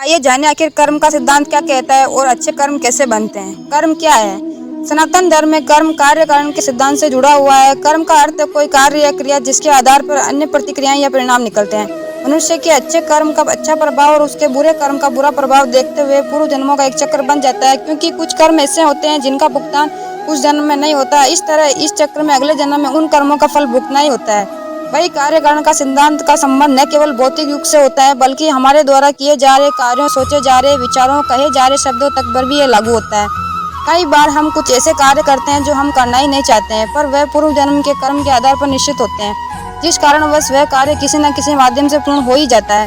आइए जाने आखिर कर्म का सिद्धांत क्या कहता है और अच्छे कर्म कैसे बनते हैं। कर्म क्या है? सनातन धर्म में कर्म कार्य कारण के सिद्धांत से जुड़ा हुआ है। कर्म का अर्थ है कोई कार्य या क्रिया जिसके आधार पर अन्य प्रतिक्रियाएं या परिणाम निकलते हैं। मनुष्य के अच्छे कर्म का अच्छा प्रभाव और उसके बुरे कर्म का बुरा प्रभाव देखते हुए पूर्व जन्मों का एक चक्र बन जाता है, क्योंकि कुछ कर्म ऐसे होते हैं जिनका भुगतान उस जन्म में नहीं होता। इस तरह इस चक्र में अगले जन्म में उन कर्मों का फल भुगतना ही होता है। वही कार्य कारण का सिद्धांत का संबंध न केवल भौतिक युग से होता है, बल्कि हमारे द्वारा किए जा रहे कार्यों, सोचे जा रहे विचारों, कहे जा रहे शब्दों तक पर भी यह लागू होता है। कई बार हम कुछ ऐसे कार्य करते हैं जो हम करना ही नहीं चाहते हैं, पर वह पूर्व जन्म के कर्म के आधार पर निश्चित होते हैं, जिस कारणवश वह कार्य किसी न किसी माध्यम से पूर्ण हो ही जाता है।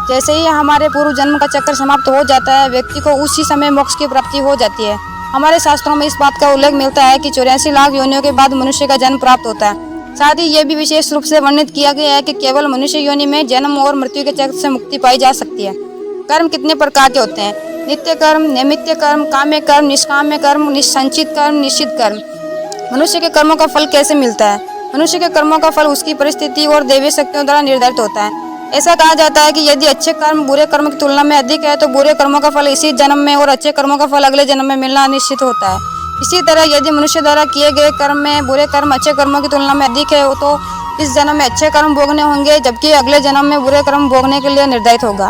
जैसे ही हमारे पूर्व जन्म का चक्र समाप्त हो जाता है, व्यक्ति को उसी समय मोक्ष की प्राप्ति हो जाती है। हमारे शास्त्रों में इस बात का उल्लेख मिलता है कि 84 लाख योनियों के बाद मनुष्य का जन्म प्राप्त होता है। साथ ही यह भी विशेष रूप से वर्णित किया गया है कि केवल मनुष्य योनि में जन्म और मृत्यु के चक्र से मुक्ति पाई जा सकती है। कर्म कितने प्रकार के होते हैं? नित्य कर्म, नैमित्य कर्म, काम्य कर्म, निष्काम्य कर्म, निसंचित कर्म, निश्चित कर्म। मनुष्य के कर्मों का फल कैसे मिलता है? मनुष्य के कर्मों का फल उसकी परिस्थिति और दैवीय शक्तियों द्वारा निर्धारित होता है। ऐसा कहा जाता है कि यदि अच्छे कर्म बुरे कर्म की तुलना में अधिक है तो बुरे कर्मों का फल इसी जन्म में और अच्छे कर्मों का फल अगले जन्म में मिलना निश्चित होता है। इसी तरह यदि मनुष्य द्वारा किए गए कर्म में बुरे कर्म अच्छे कर्मों की तुलना में अधिक है तो इस जन्म में अच्छे कर्म भोगने होंगे, जबकि अगले जन्म में बुरे कर्म भोगने के लिए निर्धारित होगा।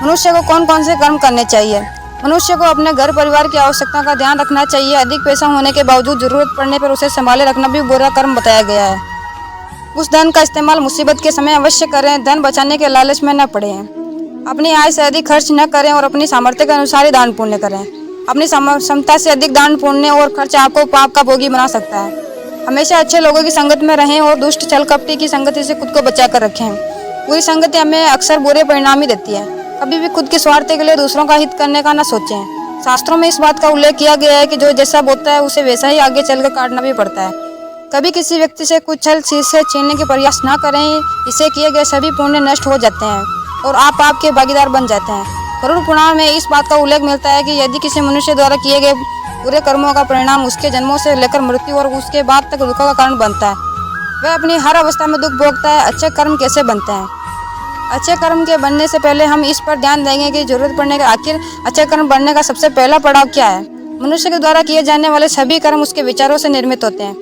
मनुष्य को कौन कौन से कर्म करने चाहिए? मनुष्य को अपने घर परिवार की आवश्यकता का ध्यान रखना चाहिए। अधिक पैसा होने के बावजूद जरूरत पड़ने पर उसे संभाले रखना भी बुरा कर्म बताया गया है। उस धन का इस्तेमाल मुसीबत के समय अवश्य करें। धन बचाने के लालच में न पड़े। अपनी आय से अधिक खर्च न करें और अपनी सामर्थ्य के अनुसार ही दान पुण्य करें। अपनी क्षमता से अधिक दान पुण्य और खर्च आपको पाप का भोगी बना सकता है। हमेशा अच्छे लोगों की संगत में रहें और दुष्ट छल कपटी की संगति से खुद को बचा कर रखें। बुरी संगति हमें अक्सर बुरे परिणाम ही देती है। कभी भी खुद के स्वार्थ के लिए दूसरों का हित करने का न सोचें। शास्त्रों में इस बात का उल्लेख किया गया है कि जो जैसा बोता है उसे वैसा ही आगे चलकर काटना भी पड़ता है। कभी किसी व्यक्ति से कुछ छल से छीनने के प्रयास न करें। इसे किए गए सभी पुण्य नष्ट हो जाते हैं और आप आपके भागीदार बन जाते हैं। गरुड़ पुराण में इस बात का उल्लेख मिलता है कि यदि किसी मनुष्य द्वारा किए गए बुरे कर्मों का परिणाम उसके जन्मों से लेकर मृत्यु और उसके बाद तक दुखों का कारण बनता है, वह अपनी हर अवस्था में दुख भोगता है। अच्छे कर्म कैसे बनते हैं? अच्छे कर्म के बनने से पहले हम इस पर ध्यान देंगे कि जरूरत पड़ने का आखिर अच्छे कर्म बनने का सबसे पहला पड़ाव क्या है। मनुष्य के द्वारा किए जाने वाले सभी कर्म उसके विचारों से निर्मित होते हैं।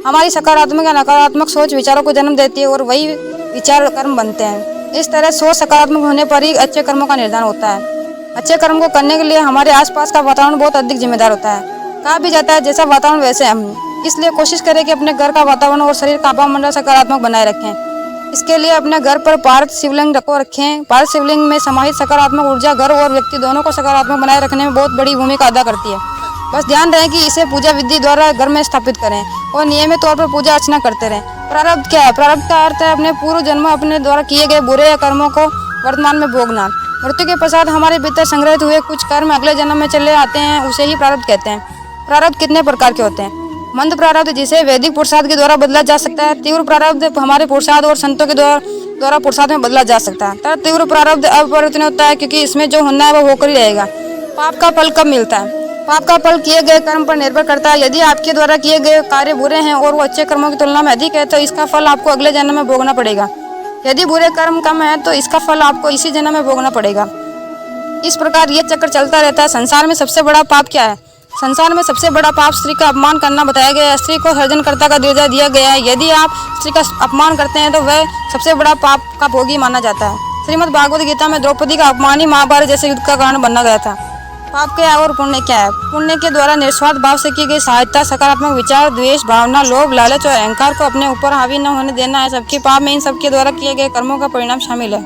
हमारी सकारात्मक या नकारात्मक सोच विचारों को जन्म देती है और वही विचार कर्म बनते हैं। इस तरह सोच सकारात्मक होने पर ही अच्छे कर्मों का निर्धारण होता है। अच्छे कर्म को करने के लिए हमारे आसपास का वातावरण बहुत अधिक जिम्मेदार होता है। कहा भी जाता है जैसा वातावरण वैसे हम, इसलिए कोशिश करें कि अपने घर का वातावरण और शरीर का आभामंडल सकारात्मक बनाए रखें। इसके लिए अपने घर पर पार्थ शिवलिंग को रखें। पार्थ शिवलिंग में समाहित सकारात्मक ऊर्जा घर और व्यक्ति दोनों को सकारात्मक बनाए रखने में बहुत बड़ी भूमिका अदा करती है। बस ध्यान रहे कि इसे पूजा विधि द्वारा घर में स्थापित करें और नियमित तौर पर पूजा अर्चना करते रहें। प्रारब्ध क्या है? प्रारब्ध का अर्थ है अपने पूर्व जन्म अपने द्वारा किए गए बुरे कर्मों को वर्तमान में भोगना। मृत्यु के पश्चात हमारे भीतर संग्रहित हुए कुछ कर्म अगले जन्म में चले आते हैं, उसे ही प्रारब्ध कहते हैं। प्रारब्ध कितने प्रकार के होते हैं? मंद प्रारब्ध जिसे वैदिक पुरुषार्थ के द्वारा बदला जा सकता है। तीव्र प्रारब्ध हमारे पुरुषार्थ और संतों के द्वारा पुरुषार्थ में बदला जा सकता है। तीव्र प्रारब्ध अपरिवर्तनीय होता है, क्योंकि इसमें जो होना है वो होकर ही रहेगा। पाप का फल कब मिलता है? पाप का फल किए गए कर्म पर निर्भर करता है। यदि आपके द्वारा किए गए कार्य बुरे हैं और वो अच्छे कर्मों की तुलना में अधिक है तो इसका फल आपको अगले जन्म में भोगना पड़ेगा। यदि बुरे कर्म कम है तो इसका फल आपको इसी जन्म में भोगना पड़ेगा। इस प्रकार ये चक्र चलता रहता है। संसार में सबसे बड़ा पाप क्या है? संसार में सबसे बड़ा पाप स्त्री का अपमान करना बताया गया है। स्त्री को सृजनकर्ता का दर्जा दिया गया है। यदि आप स्त्री का अपमान करते हैं तो वह सबसे बड़ा पाप का भोगी माना जाता है। श्रीमद् भागवत गीता में द्रौपदी का अपमान ही महाभारत जैसे युद्ध का कारण बनना गया था। पाप क्या है और पुण्य क्या है? पुण्य के द्वारा निस्वार्थ भाव से की गई सहायता, सकारात्मक विचार, द्वेष भावना, लोभ, लालच और अहंकार को अपने ऊपर हावी न होने देना है। सबके पाप में इन सबके द्वारा किए गए कर्मों का परिणाम शामिल है।